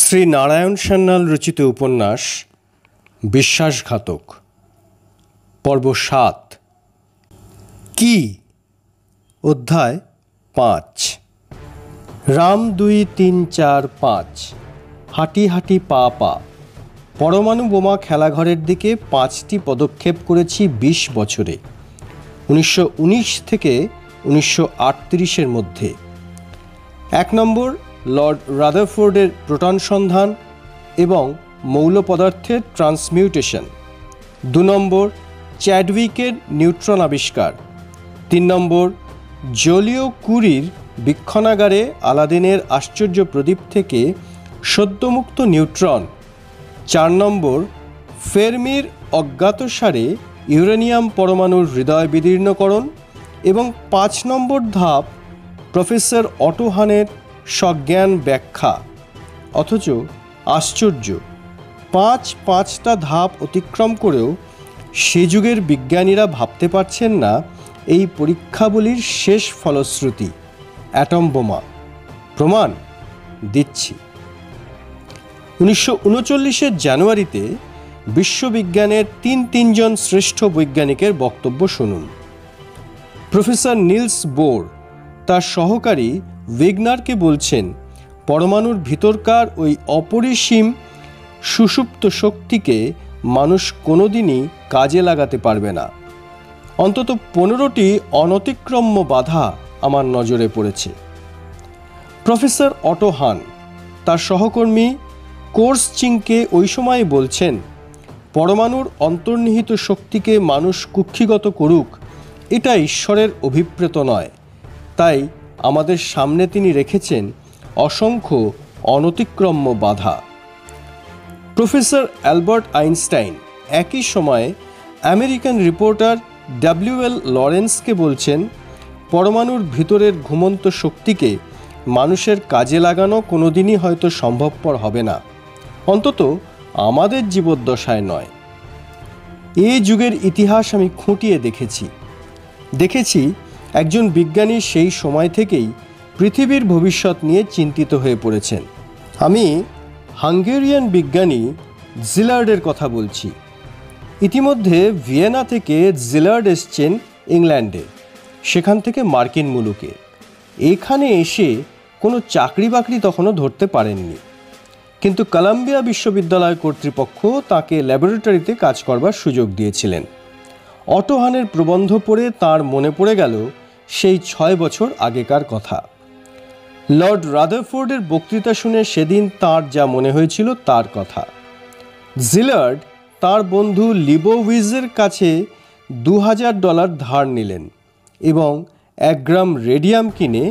শ্রী নারায়ণ সান্যাল রচিত উপন্যাস বিশ্বাসঘাতক পর্ব ৭ কি অধ্যায় ৫ রাম ২ ৩ ৪ ৫ হাঁটি হাঁটি পা পা পরমাণু বোমা খেলাঘরের দিকে ৫টি পদক্ষেপ করেছি ২০ বছরে ১৯১৯ থেকে ১৯৩৮-এর মধ্যে। ১ নম্বর লর্ড রাদারফোর্ডের প্রোটন সন্ধান এবং মৌল পদার্থের ট্রান্সমিউটেশন। ২ নম্বর চ্যাডউইকের নিউট্রন আবিষ্কার। ৩ নম্বর জোলিও কুরির বীক্ষণাগারে আলাদিনের আশ্চর্য প্রদীপ থেকে সদ্যমুক্ত নিউট্রন। ৪ নম্বর ফেরমির অজ্ঞাতসারে ইউরেনিয়াম পরমাণুর হৃদয় বিদীর্ণকরণ এবং ৫ নম্বর ধাপ প্রফেসর অটো হানের সজ্ঞান ব্যাখ্যা। অথচ আশ্চর্য, পাঁচটা ধাপ অতিক্রম করেও সে যুগের বিজ্ঞানীরা ভাবতে পারছেন না এই পরীক্ষাবলীর শেষ ফলশ্রুতি অ্যাটম বোমা। প্রমাণ দিচ্ছি। ১৯৩৯-এর জানুয়ারিতে বিশ্ববিজ্ঞানের তিনজন শ্রেষ্ঠ বৈজ্ঞানিকের বক্তব্য শুনুন। প্রফেসর নিলস বোর তার সহকারী ওয়েগনারকে বলছেন, পরমাণুর ভিতরকার ওই অপরিসীম সুষুপ্ত শক্তিকে মানুষ কোনোদিনই কাজে লাগাতে পারবে না। অন্তত ১৫টি অনতিক্রম্য বাধা আমার নজরে পড়েছে। প্রফেসর অটো হান তার সহকর্মী কোর্সচিংকে ওই সময় বলছেন, পরমাণুর অন্তর্নিহিত শক্তিকে মানুষ কুক্ষিগত করুক, এটা ঈশ্বরের অভিপ্রেত নয়। তাই আমাদের সামনে তিনি রেখেছেন অসংখ্য অনতিক্রম্য বাধা। প্রফেসর অ্যালবার্ট আইনস্টাইন একই সময়ে আমেরিকান রিপোর্টার ডব্লিউ.এল. লরেন্সকে বলছেন, পরমাণুর ভিতরের ঘুমন্ত শক্তিকে মানুষের কাজে লাগানো কোনোদিনই হয়তো সম্ভবপর হবে না, অন্তত আমাদের জীবদ্দশায় নয়। এ যুগের ইতিহাস আমি খুঁটিয়ে দেখেছি একজন বিজ্ঞানী সেই সময় থেকেই পৃথিবীর ভবিষ্যৎ নিয়ে চিন্তিত হয়ে পড়েছেন। আমি হাঙ্গেরিয়ান বিজ্ঞানী জিলার্ডের কথা বলছি। ইতিমধ্যে ভিয়েনা থেকে জিলার্ড এসছেন ইংল্যান্ডে, সেখান থেকে মার্কিন মুলুকে। এখানে এসে কোনো চাকরি বাকরি তখনও ধরতে পারেননি, কিন্তু কলাম্বিয়া বিশ্ববিদ্যালয় কর্তৃপক্ষ তাকে ল্যাবরেটরিতে কাজ করবার সুযোগ দিয়েছিলেন। অটো হানের প্রবন্ধ পড়ে তাঁর মনে পড়ে গেল সেই ৬ বছর আগেকার কথা। লর্ড রাদারফোর্ডের বক্তৃতা শুনে সেদিন তাঁর যা মনে হয়েছিল তার কথা। জিলার্ড তাঁর বন্ধু লিবোভিজের কাছে $২,০০০ ধার নিলেন এবং ১ গ্রাম রেডিয়াম কিনে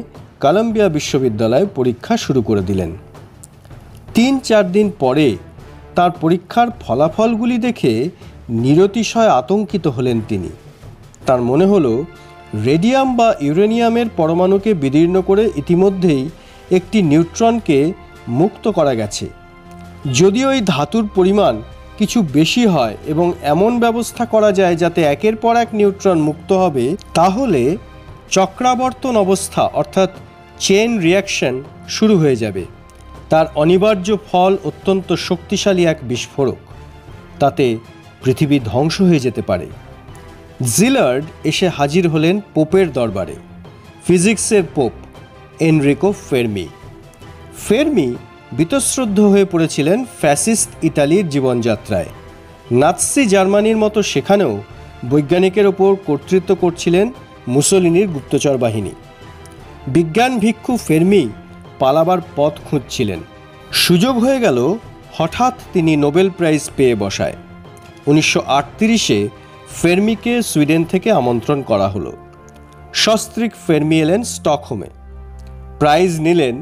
কলাম্বিয়া বিশ্ববিদ্যালয়ে পরীক্ষা শুরু করে দিলেন। ৩-৪ দিন পরে তার পরীক্ষার ফলাফলগুলি দেখে নিরতিশয় আতঙ্কিত হলেন তিনি। তার মনে হলো রেডিয়াম বা ইউরেনিয়ামের পরমাণুকে বিদীর্ণ করে ইতিমধ্যেই একটি নিউট্রনকে মুক্ত করা গেছে। যদি ওই ধাতুর পরিমাণ কিছু বেশি হয় এবং এমন ব্যবস্থা করা যায় যাতে একের পর এক নিউট্রন মুক্ত হবে, তাহলে চক্রাবর্তন অবস্থা অর্থাৎ চেইন রিয়াকশন শুরু হয়ে যাবে। তার অনিবার্য ফল অত্যন্ত শক্তিশালী এক বিস্ফোরক, তাতে পৃথিবী ধ্বংস হয়ে যেতে পারে। জিলার্ড এসে হাজির হলেন পোপের দরবারে, ফিজিক্সের পোপ এনরিকো ফেরমি। ফেরমি বীতশ্রদ্ধ হয়ে পড়েছিলেন ফ্যাসিস্ট ইতালির জীবনযাত্রায়। নাৎসি জার্মানির মতো সেখানেও বৈজ্ঞানিকের ওপর কর্তৃত্ব করছিলেন মুসোলিনির গুপ্তচর বাহিনী। বিজ্ঞান ভিক্ষু ফেরমি পালাবার পথ খুঁজছিলেন। সুযোগ হয়ে গেল, হঠাৎ তিনি নোবেল প্রাইজ পেয়ে বসায়। ১৯৩৮-এ ফেরমিকে সুইডেন থেকে আমন্ত্রণ করা হলো। সস্ত্রীক ফেরমি এলেন স্টকহোমে, প্রাইজ নিলেন,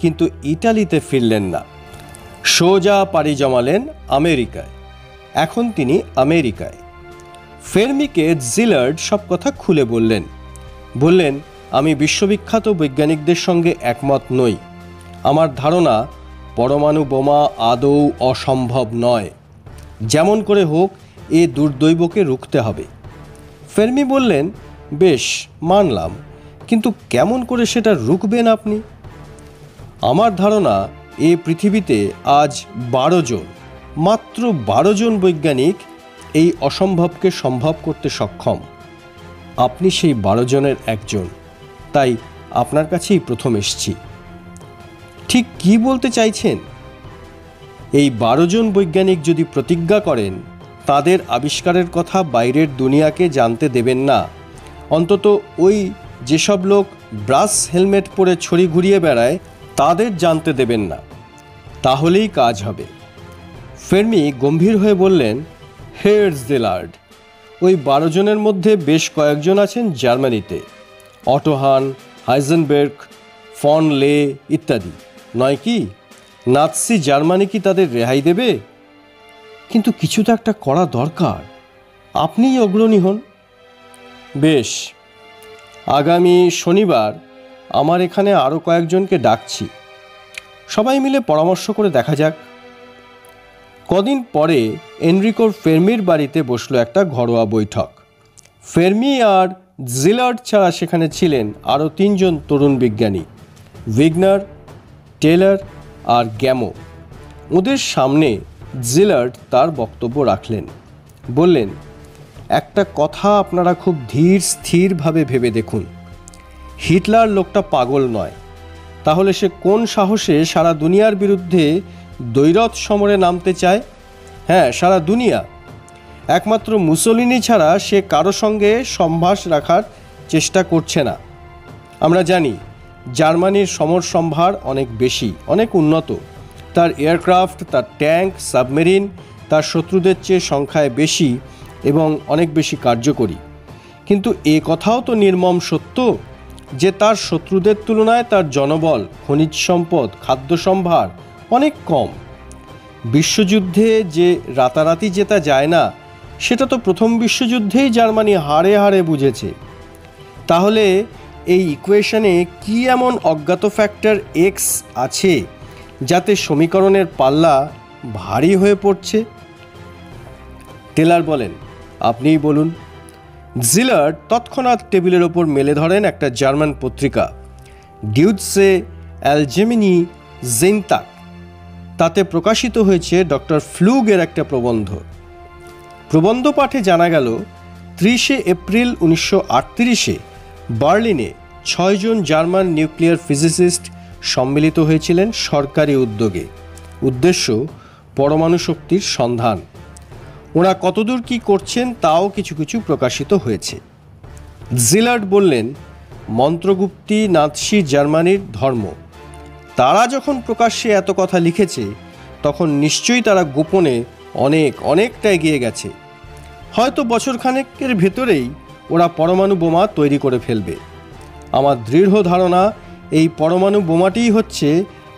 কিন্তু ইটালিতে ফিরলেন না। সোজা পাড়ি জমালেন আমেরিকায়। এখন তিনি আমেরিকায়। ফেরমিকে জিলার্ড সব কথা খুলে বললেন, আমি বিশ্ববিখ্যাত বৈজ্ঞানিকদের সঙ্গে একমত নই। আমার ধারণা পরমাণু বোমা আদৌ অসম্ভব নয়। যেমন করে হোক এ দুর্দৈবকে রুখতে হবে। ফেরমি বললেন, বেশ মানলাম, কিন্তু কেমন করে সেটা রুখবেন আপনি? আমার ধারণা এ পৃথিবীতে আজ 12 জন, মাত্র 12 জন বৈজ্ঞানিক এই অসম্ভবকে সম্ভব করতে সক্ষম। আপনি সেই 12 জনের একজন, তাই আপনার কাছেই প্রথম এসেছি। ঠিক কি বলতে চাইছেন? এই 12 জন বৈজ্ঞানিক যদি প্রতিজ্ঞা করেন তাদের আবিষ্কারের কথা বাইরের দুনিয়াকে জানতে দেবেন না, অন্তত ওই যেসব লোক ব্রাশ হেলমেট পরে ছড়ি ঘুরিয়ে বেড়ায় তাদের জানতে দেবেন না, তাহলেই কাজ হবে। ফেরমি গম্ভীর হয়ে বললেন, হের জিলার্ড, ওই 12 জনের মধ্যে বেশ কয়েকজন আছেন জার্মানিতে, অটো হান, হাইজেনবার্গ, ফন লে ইত্যাদি, নয় কি? নাৎসি জার্মানি কি তাদের রেহাই দেবে? কিন্তু কিছু তো একটা করা দরকার, আপনিই অগ্রণী হন। বেশ, আগামী শনিবার আমার এখানে আরও কয়েকজনকে ডাকছি, সবাই মিলে পরামর্শ করে দেখা যাক। কদিন পরে এনরিকোর ফেরমির বাড়িতে বসলো একটা ঘরোয়া বৈঠক। ফেরমি আর জিলার্ড ছাড়া সেখানে ছিলেন আরও 3 জন তরুণ বিজ্ঞানী, উইগনার, টেলর আর গ্যামো। ওদের সামনে জিলার্ড তার বক্তব্য রাখলেন, বললেন, একটা কথা আপনারা খুব ধীর স্থিরভাবে ভেবে দেখুন, হিটলার লোকটা পাগল নয়, তাহলে সে কোন সাহসে সারা দুনিয়ার বিরুদ্ধে দ্বৈরথ সমরে নামতে চায়? হ্যাঁ, সারা দুনিয়া। একমাত্র মুসোলিনি ছাড়া সে কারো সঙ্গে সম্ভাষ রাখার চেষ্টা করছে না। আমরা জানি জার্মানির সমর সম্ভার অনেক বেশি, অনেক উন্নত, তার এয়ারক্রাফট, তার ট্যাঙ্ক, সাবমেরিন তার শত্রুদের চেয়ে সংখ্যায় বেশি এবং অনেক বেশি কার্যকরী। কিন্তু এ কথাও তো নির্মম সত্য যে তার শত্রুদের তুলনায় তার জনবল, খনিজ সম্পদ, খাদ্য সম্ভার অনেক কম। বিশ্বযুদ্ধে যে রাতারাতি জেতা যায় না, সেটা তো প্রথম বিশ্বযুদ্ধেই জার্মানি হাড়ে হাড়ে বুঝেছে। তাহলে এই ইকুয়েশনে কি এমন অজ্ঞাত ফ্যাক্টর এক্স আছে যাতে সমীকরণের পাল্লা ভারী হয়ে পড়ছে? টেলর বলেন, আপনিই বলুন। জিলার্ড তৎক্ষণাৎ টেবিলের ওপর মেলে ধরেন একটা জার্মান পত্রিকা, ডিউটসে অ্যালজেমিনি জেনতাক। তাতে প্রকাশিত হয়েছে ডক্টর ফ্লুগের একটা প্রবন্ধ পাঠে জানা গেল 30 এপ্রিল 1938-এ বার্লিনে 6 জন জার্মান নিউক্লিয়ার ফিজিসিস্ট সম্মিলিত হয়েছিলেন সরকারি উদ্যোগে। উদ্দেশ্য পরমাণু শক্তির সন্ধান। ওরা কতদূর কি করছেন তাও কিছু কিছু প্রকাশিত হয়েছে। জিলার্ড বললেন, মন্ত্রগুপ্তি নাৎসি জার্মানির ধর্ম। তারা যখন প্রকাশ্যে এত কথা লিখেছে তখন নিশ্চয়ই তারা গোপনে অনেকটা এগিয়ে গেছে। হয়তো বছরখানেকের ভেতরেই ওরা পরমাণু বোমা তৈরি করে ফেলবে। আমার দৃঢ় ধারণা এই পরমাণু বোমাটিই হচ্ছে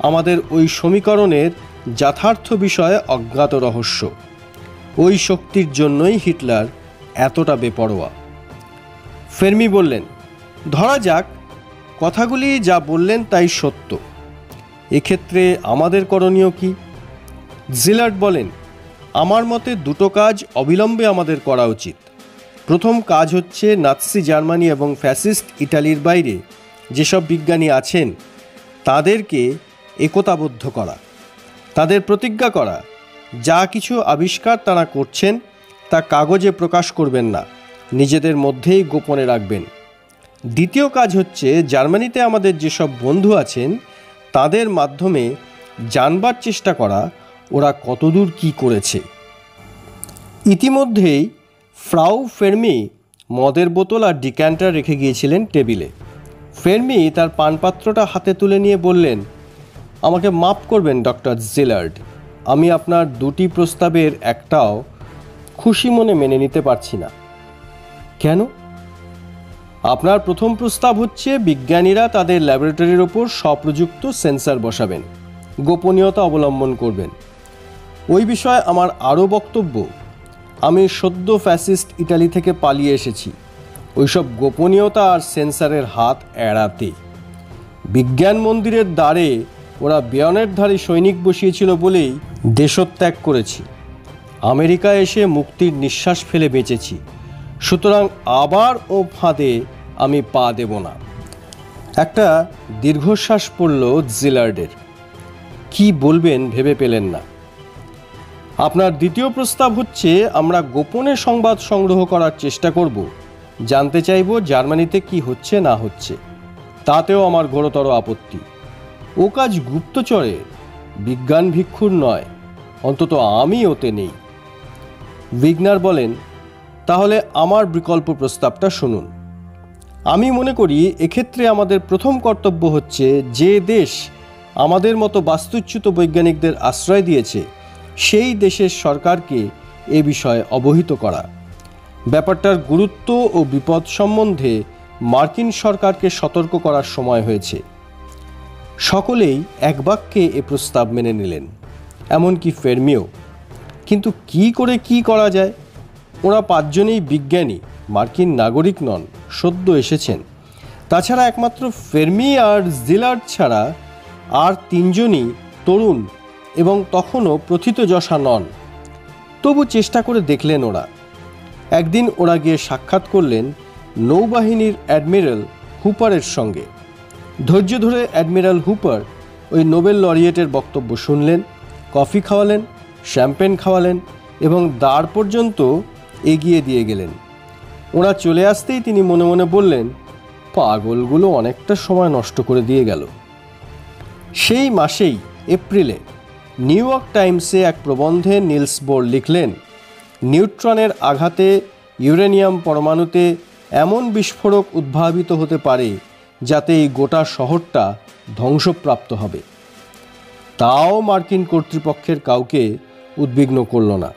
আমাদের ওই সমীকরণের যথার্থ বিষয়ে অজ্ঞাত রহস্য। ওই শক্তির জন্যই হিটলার এতটা বেপরোয়া। ফেরমি বললেন, ধরা যাক কথাগুলি যা বললেন তাই সত্য, এক্ষেত্রে আমাদের করণীয় কি? জিলার্ড বলেন, আমার মতে 2টো কাজ অবিলম্বে আমাদের করা উচিত। প্রথম কাজ হচ্ছে নাৎসি জার্মানি এবং ফ্যাসিস্ট ইটালির বাইরে যেসব বিজ্ঞানী আছেন তাদেরকে একতাবদ্ধ করা, তাদের প্রতিজ্ঞা করা যা কিছু আবিষ্কার তারা করছেন তা কাগজে প্রকাশ করবেন না, নিজেদের মধ্যেই গোপনে রাখবেন। দ্বিতীয় কাজ হচ্ছে জার্মানিতে আমাদের যেসব বন্ধু আছেন তাদের মাধ্যমে জানবার চেষ্টা করা ওরা কতদূর কি করেছে। ইতিমধ্যেই ফ্রাউ ফেরমি মদের বোতল আর ডিক্যান্টার রেখে গিয়েছিলেন টেবিলে। ফেরমি তার পানপাত্রটা হাতে তুলে নিয়ে বললেন, আমাকে মাফ করবেন ডক্টর জিলার্ড, আমি আপনার 2টি প্রস্তাবের একটাও খুশি মনে মেনে নিতে পারছি না। কেন? আপনার প্রথম প্রস্তাব হচ্ছে বিজ্ঞানীরা তাদের ল্যাবরেটরির ওপর স্বপ্রযুক্ত সেন্সর বসাবেন, গোপনীয়তা অবলম্বন করবেন। ওই বিষয়ে আমার আরও বক্তব্য, আমি সদ্য ফ্যাসিস্ট ইটালি থেকে পালিয়ে এসেছি ওইসব গোপনীয়তা আর সেন্সরের হাত এড়াতে। বিজ্ঞান মন্দিরের দ্বারে ওরা বেয়নেটধারী সৈনিক বসিয়েছিল বলেই দেশত্যাগ করেছি। আমেরিকায় এসে মুক্তির নিঃশ্বাস ফেলে বেঁচেছি, সুতরাং আবার ও ফাঁদে আমি পা দেব না। একটা দীর্ঘশ্বাস পড়ল জিলার্ডের। কি বলবেন ভেবে পেলেন না। আপনার দ্বিতীয় প্রস্তাব হচ্ছে আমরা গোপনে সংবাদ সংগ্রহ করার চেষ্টা করব, জানতে চাইব জার্মানিতে কি হচ্ছে না হচ্ছে। তাতেও আমার ঘোরতর আপত্তি। ও কাজ গুপ্তচরের, বিজ্ঞান ভিক্ষুর নয়, অন্তত আমি ওতে নেই। উইগনার বলেন, তাহলে আমার বিকল্প প্রস্তাবটা শুনুন। আমি মনে করি এক্ষেত্রে আমাদের প্রথম কর্তব্য হচ্ছে যে দেশ আমাদের মতো বাস্তুচ্যুত বৈজ্ঞানিকদের আশ্রয় দিয়েছে সেই দেশের সরকারকে এ বিষয়ে অবহিত করা। ব্যাপারটার গুরুত্ব ও বিপদ সম্বন্ধে মার্কিন সরকারকে সতর্ক করার সময় হয়েছে। সকলেই এক বাক্যে এ প্রস্তাব মেনে নিলেন, এমনকি ফেরমিও। কিন্তু কি করে কি করা যায়? ওরা পাঁচজনেই বিজ্ঞানী, মার্কিন নাগরিক নন, সদ্য এসেছেন। তাছাড়া একমাত্র ফেরমি আর জিলার্ড ছাড়া আর তিনজনই তরুণ এবং তখনও প্রথিতযশা নন। তবু চেষ্টা করে দেখলেন ওরা। একদিন ওরা গিয়ে সাক্ষাৎ করলেন নৌবাহিনীর অ্যাডমিরাল হুপারের সঙ্গে। ধৈর্য ধরে অ্যাডমিরাল হুপার ওই নোবেল লরিয়েটের বক্তব্য শুনলেন, কফি খাওয়ালেন, শ্যাম্পেন খাওয়ালেন এবং দ্বার পর্যন্ত এগিয়ে দিয়ে গেলেন। ওরা চলে আসতেই তিনি মনে মনে বললেন, পাগলগুলো অনেকটা সময় নষ্ট করে দিয়ে গেল। সেই মাসেই এপ্রিলে নিউ ইয়র্ক টাইমসে এক প্রবন্ধে নিলস বোর লিখলেন, নিউট্রনের আঘাতে ইউরেনিয়াম পরমাণুতে এমন বিস্ফোরক উদ্ভাবিত হতে পারে যাতে এই গোটা শহরটা ধ্বংসপ্রাপ্ত হবে। তাও মার্কিন কর্তৃপক্ষের কাউকে উদ্বিগ্ন করল না।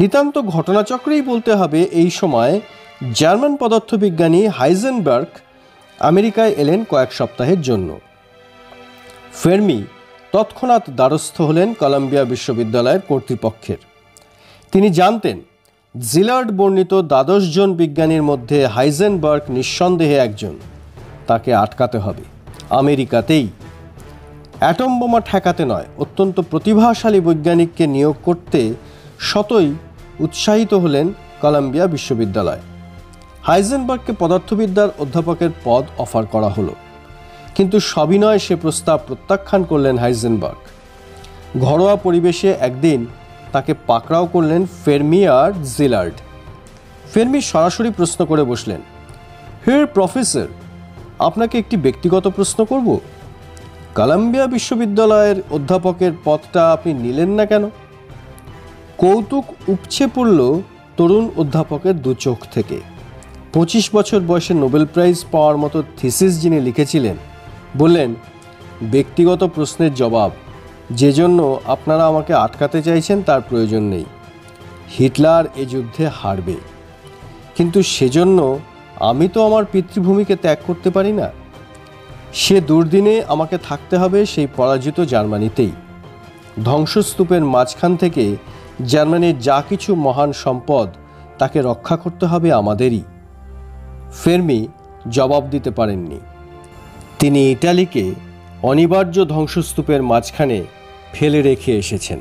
নিতান্ত ঘটনাচক্রেই বলতে হবে, এই সময় জার্মান পদার্থবিজ্ঞানী হাইজেনবার্গ আমেরিকায় এলেন কয়েক সপ্তাহের জন্য। ফেরমি তৎক্ষণাৎ দ্বারস্থ হলেন কলাম্বিয়া বিশ্ববিদ্যালয়ের কর্তৃপক্ষের। তিনি জানতেন জিলার্ড বর্ণিত ১২ জন বিজ্ঞানীর মধ্যে হাইজেনবার্গ নিঃসন্দেহে একজন। তাকে আটকাতে হবে, আমেরিকাতেই। অ্যাটম বোমা ঠেকাতে নয়, অত্যন্ত প্রতিভাশালী বৈজ্ঞানিককে নিয়োগ করতে শতই উৎসাহিত হলেন কলাম্বিয়া বিশ্ববিদ্যালয়। হাইজেনবার্গকে পদার্থবিদ্যার অধ্যাপকের পদ অফার করা হলো, কিন্তু সবিনয় সে প্রস্তাব প্রত্যাখ্যান করলেন হাইজেনবার্গ। ঘরোয়া পরিবেশে একদিন তাকে পাকড়াও করলেন ফেরমি আর জিলার্ড। ফেরমি সরাসরি প্রশ্ন করে বসলেন, হিয়ার প্রফেসর, আপনাকে একটি ব্যক্তিগত প্রশ্ন করব। কলাম্বিয়া বিশ্ববিদ্যালয়ের অধ্যাপকের পদটা আপনি নিলেন না কেন? কৌতুক উপছে পড়ল তরুণ অধ্যাপকের দু চোখ থেকে। 25 বছর বয়সে নোবেল প্রাইজ পাওয়ার মতো থিসিস যিনি লিখেছিলেন, বললেন, ব্যক্তিগত প্রশ্নের জবাব, যে জন্য আপনারা আমাকে আটকাতে চাইছেন তার প্রয়োজন নেই। হিটলার এ যুদ্ধে হারবে, কিন্তু সেজন্য আমি তো আমার পিতৃভূমিকে ত্যাগ করতে পারি না। সে দুর্দিনে আমাকে থাকতে হবে সেই পরাজিত জার্মানিতেই। ধ্বংসস্তূপের মাঝখান থেকে জার্মানির যা কিছু মহান সম্পদ, তাকে রক্ষা করতে হবে আমাদেরই। ফেরমি জবাব দিতে পারেননি। তিনি ইটালিকে অনিবার্য ধ্বংসস্তূপের মাঝখানে ফেলে রেখে এসেছেন।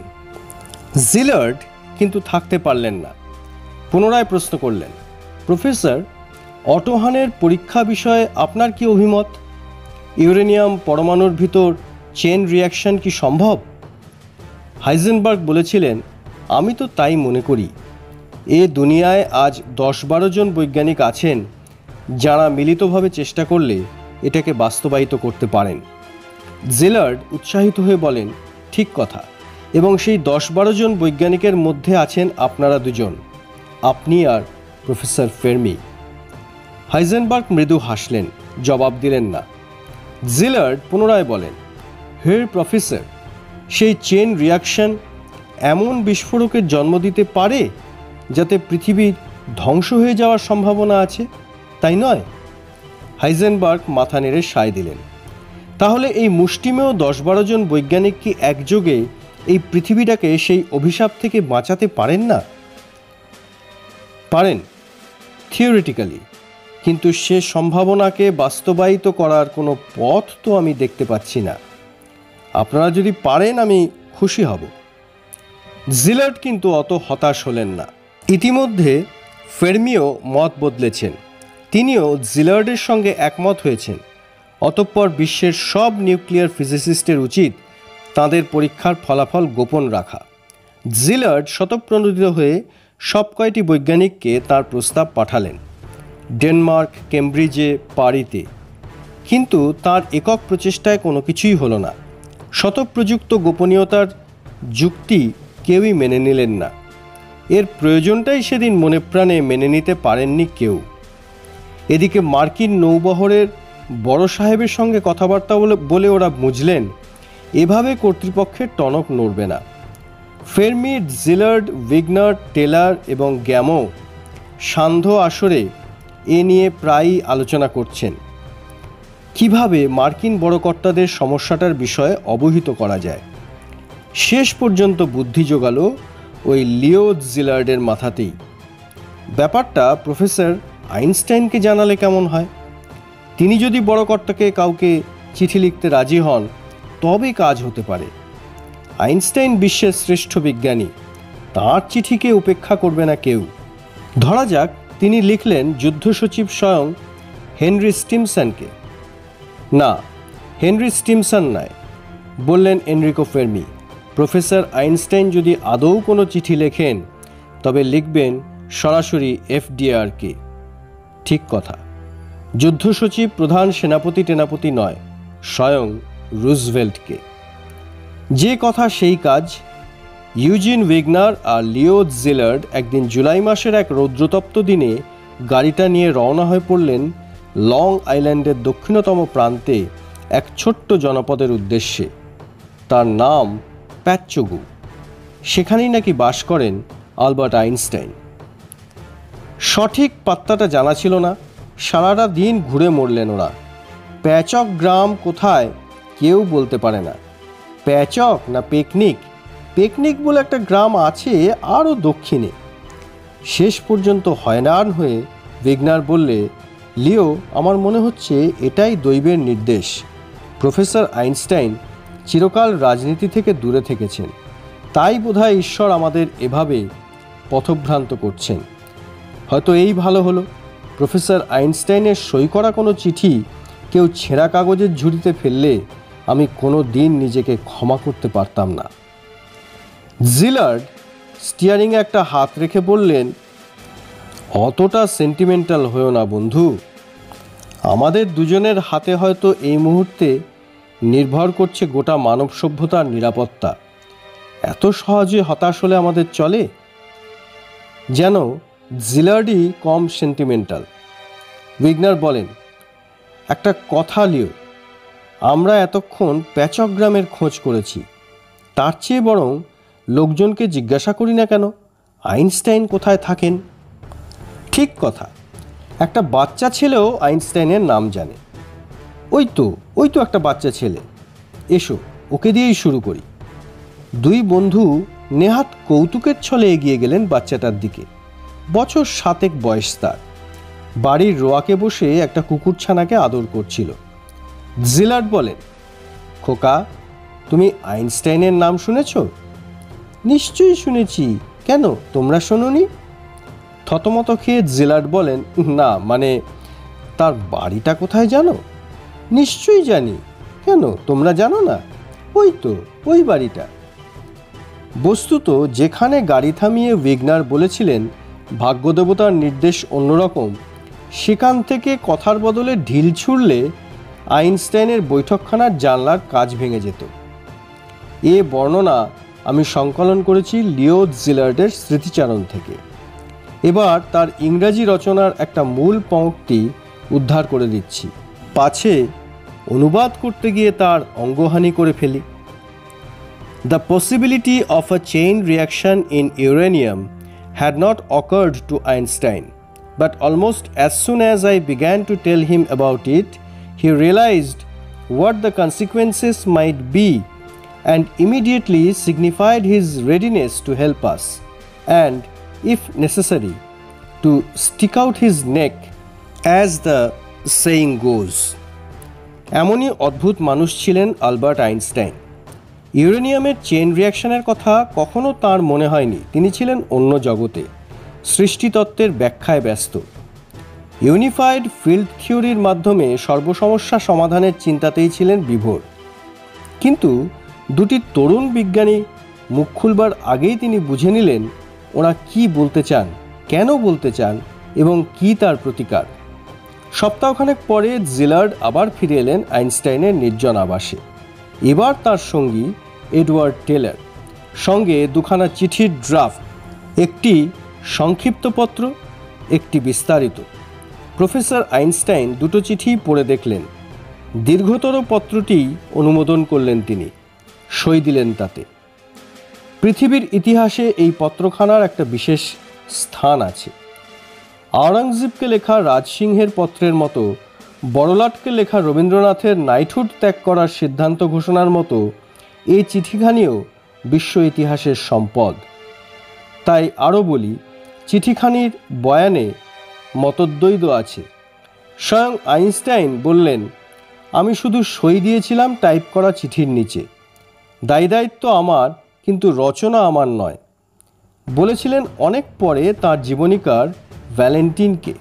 জিলার্ড কিন্তু থাকতে পারলেন না। পুনরায় প্রশ্ন করলেন, প্রফেসর, অটোহানের পরীক্ষা বিষয়ে আপনার কি অভিমত? ইউরেনিয়াম পরমাণুর ভিতর চেন রিয়াকশন কি সম্ভব? হাইজেনবার্গ বলেছিলেন, আমি তো তাই মনে করি। এ দুনিয়ায় আজ 10-12 জন বৈজ্ঞানিক আছেন যারা মিলিতভাবে চেষ্টা করলে এটাকে বাস্তবায়িত করতে পারেন। জিলার্ড উৎসাহিত হয়ে বলেন, ঠিক কথা, এবং সেই 10-12 জন বৈজ্ঞানিকের মধ্যে আছেন আপনারা দুজন, আপনি আর প্রফেসর ফেরমি। হাইজেনবার্গ মৃদু হাসলেন, জবাব দিলেন না। জিলার্ড পুনরায় বলেন, হিয়ার প্রফেসর, সেই চেন রিয়াকশন এমন বিস্ফোরকের জন্ম দিতে পারে যাতে পৃথিবীর ধ্বংস হয়ে যাওয়ার সম্ভাবনা আছে, তাই নয়? হাইজেনবার্গ মাথা নেড়ে সায় দিলেন। তাহলে এই মুষ্টিমেয় 10-12 জন বৈজ্ঞানিক কি একযোগে এই পৃথিবীটাকে সেই অভিশাপ থেকে বাঁচাতে পারেন না? পারেন, থিওরিটিক্যালি, কিন্তু সে সম্ভাবনাকে বাস্তবায়িত করার কোনো পথ তো আমি দেখতে পাচ্ছি না। আপনারা যদি পারেন আমি খুশি হব। জিলার্ড কিন্তু অত হতাশ হলেন না। ইতিমধ্যে ফেরমিও মত বদলেছেন। তিনিও জিলার্ডের সঙ্গে একমত হয়েছেন। অতঃপর বিশ্বের সব নিউক্লিয়ার ফিজিসিস্টের উচিত তাঁদের পরীক্ষার ফলাফল গোপন রাখা। জিলার্ড স্বতঃপ্রণোদিত হয়ে সব কয়টি বৈজ্ঞানিককে তার প্রস্তাব পাঠালেন ডেনমার্ক, কেমব্রিজে, পারিতে। কিন্তু তার একক প্রচেষ্টায় কোনো কিছুই হলো না। শতপ্রযুক্ত গোপনীয়তার যুক্তি কেউই মেনে নিলেন না। এর প্রয়োজনটাই সেদিন মনে প্রাণে মেনে নিতে পারেননি কেউ। এদিকে মার্কিন নৌবহরের বড় সাহেবের সঙ্গে কথাবার্তা বলে ওরা বুঝলেন এভাবে কর্তৃপক্ষের টনক নড়বে না। ফেরমি, জিলার্ড, উইগনার, টেলর এবং গ্যামো সান্ধ্য আসরে এ নিয়ে প্রায়ই আলোচনা করছেন কিভাবে মার্কিন বড় কর্তাদের সমস্যাটার বিষয়ে অবহিত করা যায়। শেষ পর্যন্ত বুদ্ধি জোগাল ওই লিও জিলার্ডের মাথাতেই। ব্যাপারটা প্রফেসর আইনস্টাইনকে জানালে কেমন হয়? তিনি যদি বড় কর্তাকে কাউকে চিঠি লিখতে রাজি হন তবে কাজ হতে পারে। আইনস্টাইন বিশ্বের শ্রেষ্ঠ বিজ্ঞানী, তাঁর চিঠিকে উপেক্ষা করবে না কেউ। ধরা যাক তিনি লিখলেন যুদ্ধ সচিব স্বয়ং হেনরি স্টিমসনকে। না, হেনরি স্টিমসন নয়, বললেন এনরিকো ফেরমি। প্রফেসর আইনস্টাইন যদি আদৌ কোনো চিঠি লেখেন তবে লিখবেন সরাসরি এফডিআরকে। ঠিক কথা, যুদ্ধ সচিব প্রধান সেনাপতি নয়, স্বয়ং রুজভেল্টকে। যে কথা সেই কাজ। ইউজিন উইগনার আর লিও জিলার্ড একদিন জুলাই মাসের এক রৌদ্রতপ্ত দিনে গাড়িটা নিয়ে রওনা হয়ে পড়লেন লং আইল্যান্ডের দক্ষিণতম প্রান্তে এক ছোট্ট জনপদের উদ্দেশ্যে। তার নাম প্যাচগু। সেখানেই নাকি বাস করেন আলবার্ট আইনস্টাইন। সঠিক পাত্তাটা জানা ছিল না। সারাটা দিন ঘুরে মরলেন ওরা। প্যাচক গ্রাম কোথায় কেউ বলতে পারে না। প্যাচক না পেকনিক? পেকনিক বলে একটা গ্রাম আছে আরও দক্ষিণে। শেষ পর্যন্ত হয়রান হয়ে উইগনার বললে, লিও, আমার মনে হচ্ছে এটাই দৈবের নির্দেশ। প্রফেসর আইনস্টাইন চিরকাল রাজনীতি থেকে দূরে থেকেছেন, তাই বোধহয় ঈশ্বর আমাদের এভাবে পথভ্রান্ত করছেন। হয়তো এই ভালো হলো, প্রফেসর আইনস্টাইনের সই করা কোনো চিঠি কেউ ছেঁড়া কাগজের ঝুড়িতে ফেললে আমি কোনো দিন নিজেকে ক্ষমা করতে পারতাম না। জিলার্ড স্টিয়ারিংয়ে একটা হাত রেখে বললেন, অতটা সেন্টিমেন্টাল হয়েও না বন্ধু। আমাদের দুজনের হাতে হয়তো এই মুহূর্তে নির্ভর করছে গোটা মানব সভ্যতার নিরাপত্তা। এত সহজে হতাশ হলে আমাদের চলে? যেন জিলার্ডই কম সেন্টিমেন্টাল। উইগনার বলেন, একটা কথা লিও, আমরা এতক্ষণ প্যাচক গ্রামের খোঁজ করেছি, তার চেয়ে বরং লোকজনকে জিজ্ঞাসা করি না কেন আইনস্টাইন কোথায় থাকেন? ঠিক কথা, একটা বাচ্চা ছেলেও আইনস্টাইনের নাম জানে। ওই তো একটা বাচ্চা ছেলে। এসো, ওকে দিয়েই শুরু করি। দুই বন্ধু নেহাত কৌতুকের ছলে এগিয়ে গেলেন বাচ্চাটার দিকে। বছর 7 বয়স তার। বাড়ির রোয়াকে বসে একটা কুকুরছানাকে আদর করছিল। জিলার্ড বলেন, খোকা, তুমি আইনস্টাইনের নাম শুনেছ? নিশ্চয়ই শুনেছি, কেন তোমরা শোনোনি? থতমত খেয়ে জিলার্ড বলেন, না, মানে তার বাড়িটা কোথায় জানো? নিশ্চয়ই জানি, কেন তোমরা জানো না? ওই বাড়িটা। বস্তুত যেখানে গাড়ি থামিয়ে উইগনার বলেছিলেন ভাগ্যদেবতার নির্দেশ অন্যরকম, সেখান থেকে কথার বদলে ঢিল ছুড়লে আইনস্টাইনের বৈঠকখানার জানলার কাজ ভেঙে যেত। এ বর্ণনা আমি সংকলন করেছি লিও জিলার্ডের স্মৃতিচারণ থেকে। এবার তার ইংরাজি রচনার একটা মূল পংক্তি উদ্ধার করে দিচ্ছি, পাছে অনুবাদ করতে গিয়ে তার অঙ্গহানি করে ফেলি। The possibility of a chain reaction in uranium had not occurred to Einstein, but almost as soon as I began to tell him about it, he realized what the consequences might be and immediately signified his readiness to help us and, if necessary, to stick out his neck, as the saying goes. এমনই অদ্ভুত মানুষ ছিলেন Albert Einstein. ইউরেনিয়ামের chain রিয়াকশনের কথা কখনো তার মনে হয়নি। তিনি ছিলেন অন্য জগতে, সৃষ্টিতত্ত্বের ব্যাখ্যায় ব্যস্ত। ইউনিফাইড ফিল্ড থিওরির মাধ্যমে সর্বসমস্যা সমাধানের চিন্তাতেই ছিলেন বিভোর। কিন্তু দুটি তরুণ বিজ্ঞানী মুখ খুলবার আগেই তিনি বুঝে নিলেন ওরা কি বলতে চান, কেন বলতে চান এবং কি তার প্রতিকার। সপ্তাহখানেক পরে জিলার্ড আবার ফিরে এলেন আইনস্টাইনের নির্জন আবাসে। এবার তার সঙ্গী এডওয়ার্ড টেলর, সঙ্গে দুখানা চিঠির ড্রাফট, একটি সংক্ষিপ্ত পত্র, একটি বিস্তারিত। প্রফেসর আইনস্টাইন দুটো চিঠি পড়ে দেখলেন। দীর্ঘতর পত্রটি অনুমোদন করলেন তিনি, সই দিলেন তাতে। পৃথিবীর ইতিহাসে এই পত্রখানার একটা বিশেষ স্থান আছে। আওরঙ্গজেবকে লেখা রাজসিংহের পত্রের মতো, বড়লাটকে লেখা রবীন্দ্রনাথের নাইটহুড ত্যাগ করার সিদ্ধান্ত ঘোষণার মতো এই চিঠিখানিও বিশ্ব ইতিহাসের সম্পদ। তাই আরও বলি, চিঠিখানির বয়ানে মতদ্বৈধ আছে। স্বয়ং আইনস্টাইন বললেন, আমি শুধু সই দিয়েছিলাম টাইপ করা চিঠির নিচে, দায়ী দায়িত্ব আমার, কিন্তু রচনা আমার নয়। বলেছিলেন অনেক পরে তাঁর জীবনীকার ভ্যালেন্টিনকে।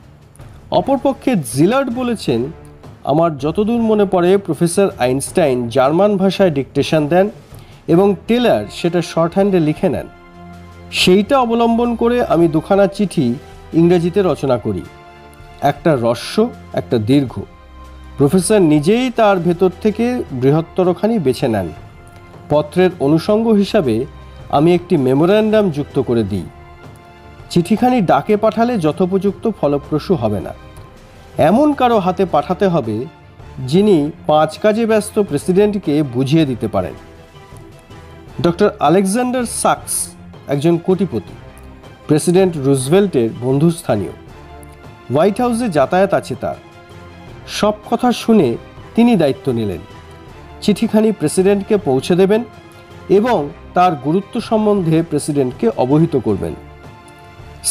অপরপক্ষে জিলার্ড বলেছেন, আমার যতদূর মনে পড়ে প্রফেসর আইনস্টাইন জার্মান ভাষায় ডিকটেশন দেন এবং টেলর সেটা শর্ট হ্যান্ডে লিখে নেন। সেইটা অবলম্বন করে আমি দুখানা চিঠি ইংরেজিতে রচনা করি, একটা হ্রস্ব, একটা দীর্ঘ। প্রফেসর নিজেই তার ভেতর থেকে বৃহত্তরখানি বেছে নেন। পত্রের অনুষঙ্গ হিসাবে আমি একটি মেমোরেন্ডাম যুক্ত করে দিই। চিঠিখানি ডাকে পাঠালে যথোপযুক্ত ফলপ্রসূ হবে না। এমন কারো হাতে পাঠাতে হবে যিনি 5 কাজে ব্যস্ত প্রেসিডেন্টকে বুঝিয়ে দিতে পারেন। ডক্টর আলেকজান্ডার সাক্স একজন কোটিপতি, প্রেসিডেন্ট রুজভেল্টের বন্ধুস্থানীয়। হোয়াইট হাউসে যাতায়াত আছে তার। সব কথা শুনে তিনি দায়িত্ব নিলেন। চিঠিখানি প্রেসিডেন্টকে পৌঁছে দেবেন এবং তার গুরুত্ব সম্বন্ধে প্রেসিডেন্টকে অবহিত করবেন।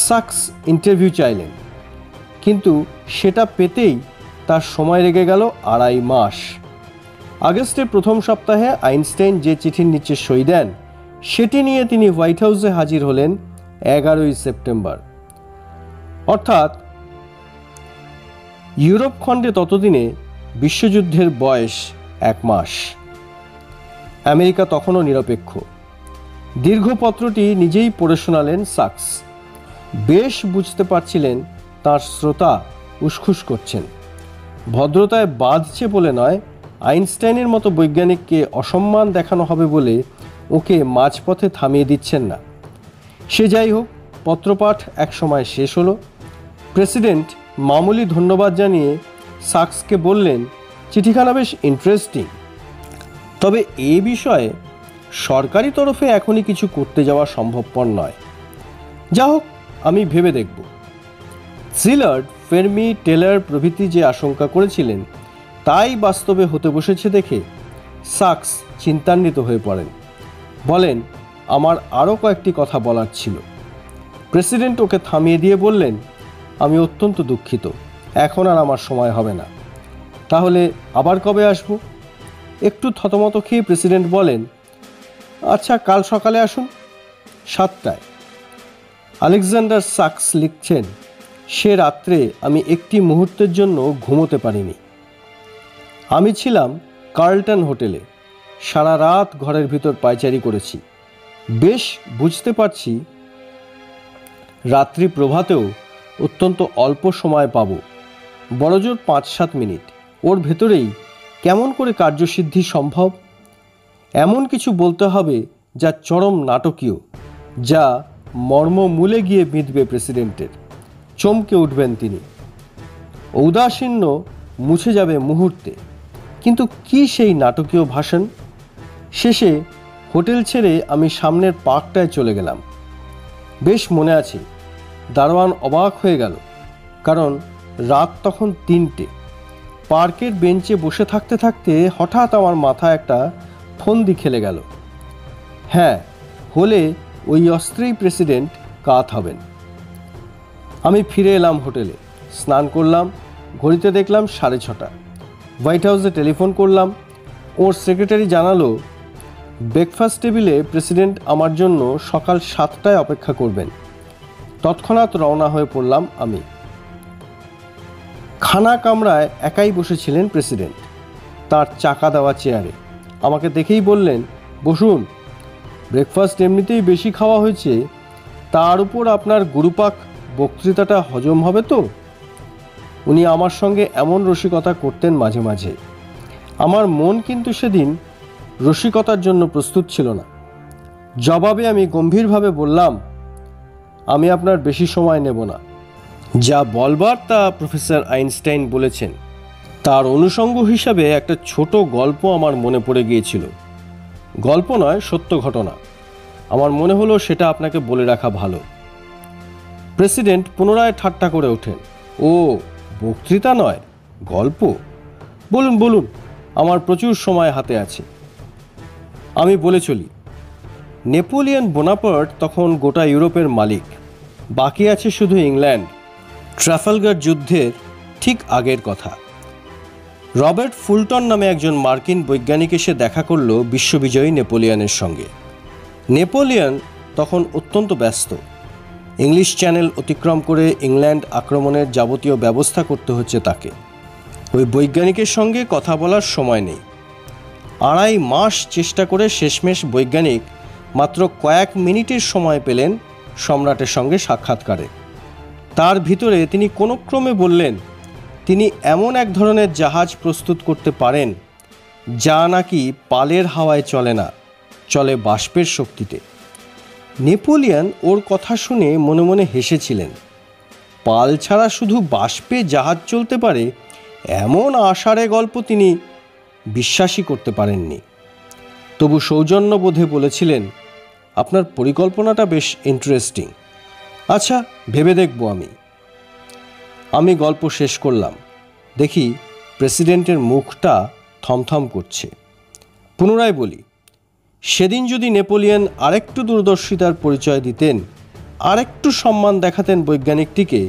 সাক্স ইন্টারভিউ চাইলেন, কিন্তু সেটা পেতেই তার সময় লেগে গেল 2.5 মাস। আগস্টের প্রথম সপ্তাহে আইনস্টাইন যে চিঠির নিচে সই দেন, সেটি নিয়ে তিনি হোয়াইট হাউসে হাজির হলেন 11ই সেপ্টেম্বর। অর্থাৎ ইউরোপ খণ্ডে ততদিনে বিশ্বযুদ্ধের বয়স 1 মাস। আমেরিকা তখনও নিরপেক্ষ। দীর্ঘ পত্রটি নিজেই পড়ে শোনালেন সাক্স। বেশ বুঝতে পারছিলেন তার শ্রোতা উসখুস করছেন। ভদ্রতায় বাঁধছে বলে নয়, আইনস্টাইনের মতো বৈজ্ঞানিককে অসম্মান দেখানো হবে বলে ওকে মাঝপথে থামিয়ে দিচ্ছেন না। সে যাই হোক, পত্রপাঠ এক সময় শেষ হলো। প্রেসিডেন্ট মামুলি ধন্যবাদ জানিয়ে সাক্সকে বললেন, চিঠিখানা বেশ ইন্টারেস্টিং, তবে এ বিষয়ে সরকারি তরফে এখনই কিছু করতে যাওয়া সম্ভবপর নয়। যা হোক, আমি ভেবে দেখব। জিলার্ড, ফেরমি, টেলর প্রভৃতি যে আশঙ্কা করেছিলেন তাই বাস্তবে হতে বসেছে দেখে সাক্স চিন্তান্বিত হয়ে পড়েন। বলেন, আমার আরও কয়েকটি কথা বলার ছিল। প্রেসিডেন্ট ওকে থামিয়ে দিয়ে বললেন, আমি অত্যন্ত দুঃখিত, এখন আর আমার সময় হবে না। তাহলে আবার কবে আসব? একটু থতমত খেয়ে প্রেসিডেন্ট বলেন, আচ্ছা, কাল সকালে আসুন 7টায়। আলেকজান্ডার সাক্স লিখছেন, সে রাত্রে আমি একটি মুহূর্তের জন্য ঘুমোতে পারিনি। আমি ছিলাম কার্লটন হোটেলে, সারা রাত ঘরের ভিতর পায়চারি করেছি। বেশ বুঝতে পারছি রাত্রি প্রভাতেও অত্যন্ত অল্প সময় পাব, বড়জোর 5-7 মিনিট। ওর ভেতরেই কেমন করে কার্যসিদ্ধি সম্ভব? এমন কিছু বলতে হবে যা চরম নাটকীয়, যা মর্মমূলে গিয়ে বিঁধবে প্রেসিডেন্টের। চমকে উঠবেন তিনি, ঔদাসীন্য মুছে যাবে মুহূর্তে। কিন্তু কি সেই নাটকীয় ভাষণ! শেষে হোটেল ছেড়ে আমি সামনের পার্কটায় চলে গেলাম। বেশ মনে আছে, দারোয়ান অবাক হয়ে গেল, কারণ রাত তখন 3টে। পার্কের বেঞ্চে বসে থাকতে থাকতে হঠাৎ আমার মাথায় একটা ফন্দি খেলে গেল। হ্যাঁ, হলে ওই অস্ত্রেই প্রেসিডেন্ট কাত হবেন। আমি ফিরে এলাম হোটেলে, স্নান করলাম, ঘড়িতে দেখলাম 6:30। হোয়াইট হাউসে টেলিফোন করলাম। ওর সেক্রেটারি জানালো ব্রেকফাস্ট টেবিলে প্রেসিডেন্ট আমার জন্য সকাল 7টায় অপেক্ষা করবেন। তৎক্ষণাৎ রওনা হয়ে পড়লাম আমি। খানা কামরায় একাই বসেছিলেন প্রেসিডেন্ট, তার চাকা দেওয়া চেয়ারে। আমাকে দেখেই বললেন, বসুন। ব্রেকফাস্ট এমনিতেই বেশি খাওয়া হয়েছে, তার উপর আপনার গুরুপাক বক্তৃতাটা হজম হবে তো? উনি আমার সঙ্গে এমন রসিকতা করতেন মাঝে মাঝে। আমার মন কিন্তু সেদিন রসিকতার জন্য প্রস্তুত ছিল না। জবাবে আমি গম্ভীরভাবে বললাম, আমি আপনার বেশি সময় নেব না। যা বলবার তা প্রফেসর আইনস্টাইন বলেছেন। তার অনুষঙ্গ হিসাবে একটা ছোট গল্প আমার মনে পড়ে গিয়েছিল। গল্প নয়, সত্য ঘটনা। আমার মনে হলো সেটা আপনাকে বলে রাখা ভালো। প্রেসিডেন্ট পুনরায় ঠাট্টা করে ওঠেন। ও, বক্তৃতা নয়, গল্প? বলুন বলুন, আমার প্রচুর সময় হাতে আছে। আমি বলে চলি, নেপোলিয়ন বোনাপার্ট তখন গোটা ইউরোপের মালিক। বাকি আছে শুধু ইংল্যান্ড। ট্রাফালগার যুদ্ধের ঠিক আগের কথা। রবার্ট ফুলটন নামে একজন মার্কিন বৈজ্ঞানিক এসে দেখা করল বিশ্ববিজয়ী নেপোলিয়নের সঙ্গে। নেপোলিয়ন তখন অত্যন্ত ব্যস্ত। ইংলিশ চ্যানেল অতিক্রম করে ইংল্যান্ড আক্রমণের যাবতীয় ব্যবস্থা করতে হচ্ছে তাকে। ওই বৈজ্ঞানিকের সঙ্গে কথা বলার সময় নেই। 2.5 মাস চেষ্টা করে শেষমেশ বৈজ্ঞানিক মাত্র কয়েক মিনিটের সময় পেলেন সম্রাটের সঙ্গে সাক্ষাৎকারে। তার ভিতরে তিনি কোনো ক্রমে বললেন তিনি এমন এক ধরনের জাহাজ প্রস্তুত করতে পারেন যা নাকি পালের হাওয়ায় চলে না, চলে বাষ্পের শক্তিতে। নেপোলিয়ন ওর কথা শুনে মনে মনে হেসেছিলেন। পাল ছাড়া শুধু বাষ্পে জাহাজ চলতে পারে এমন আষাঢ়ে গল্প তিনি বিশ্বাসই করতে পারেননি। তবু সৌজন্যবোধে বলেছিলেন, আপনার পরিকল্পনাটা বেশ ইন্টারেস্টিং। আচ্ছা, ভেবে দেখব আমি গল্প শেষ করলাম। দেখি প্রেসিডেন্টের মুখটা থমথম করছে। পুনরায় বলি, সেদিন যদি নেপোলিয়ন আরেকটু দূরদর্শিতার পরিচয় দিতেন, আরেকটু সম্মান দেখাতেন বৈজ্ঞানিকটিকে,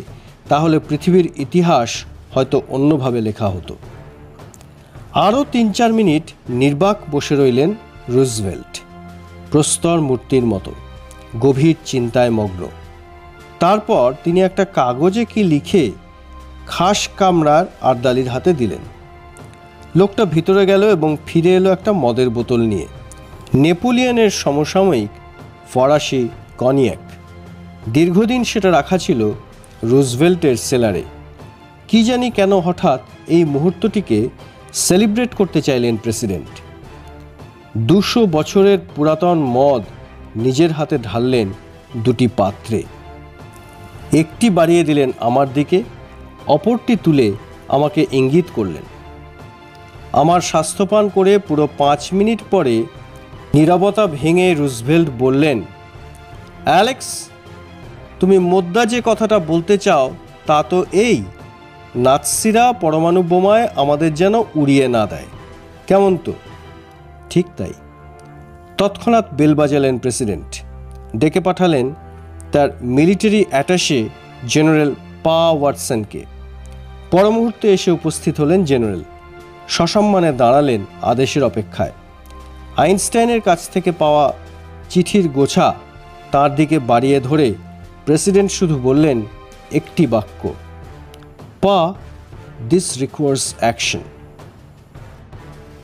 তাহলে পৃথিবীর ইতিহাস হয়তো অন্যভাবে লেখা হতো। আরও 3-4 মিনিট নির্বাক বসে রইলেন রুজভেল্ট, প্রস্তর মূর্তির মতো, গভীর চিন্তায় মগ্ন। তারপর তিনি একটা কাগজে কি লিখে খাস কামরার আর্দালির হাতে দিলেন। লোকটা ভিতরে গেল এবং ফিরে এলো একটা মদের বোতল নিয়ে। নেপোলিয়নের সমসাময়িক ফরাসি কনিয়াক। দীর্ঘদিন সেটা রাখা ছিল রুজভেল্টের সেলারে। কি জানি কেন হঠাৎ এই মুহূর্তটিকে সেলিব্রেট করতে চাইলেন প্রেসিডেন্ট। 200 বছরের পুরাতন মদ নিজের হাতে ঢাললেন 2টি পাত্রে। একটি বাড়িয়ে দিলেন আমার দিকে, অপরটি তুলে আমাকে ইঙ্গিত করলেন। আমার স্বাস্থ্যপান করে পুরো 5 মিনিট পরে নীরবতা ভেঙে রুজভেল্ট বললেন, অ্যালেক্স, তুমি মোদ্দা যে কথাটা বলতে চাও তা তো এই, নাৎসিরা পরমাণু বোমায় আমাদের যেন উড়িয়ে না দেয়, কেমন তো? ঠিক তাই। তৎক্ষণাৎ বেল বাজালেন প্রেসিডেন্ট। ডেকে পাঠালেন তার মিলিটারি অ্যাটাশে জেনারেল পা ওয়াটসনকে। পরমুহূর্তে এসে উপস্থিত হলেন জেনারেল। সসম্মানে দাঁড়ালেন আদেশের অপেক্ষায়। আইনস্টাইনের কাছ থেকে পাওয়া চিঠির গোছা তার দিকে বাড়িয়ে ধরে প্রেসিডেন্ট শুধু বললেন একটি বাক্য, পা, দিস রিকোয়ার্স অ্যাকশন।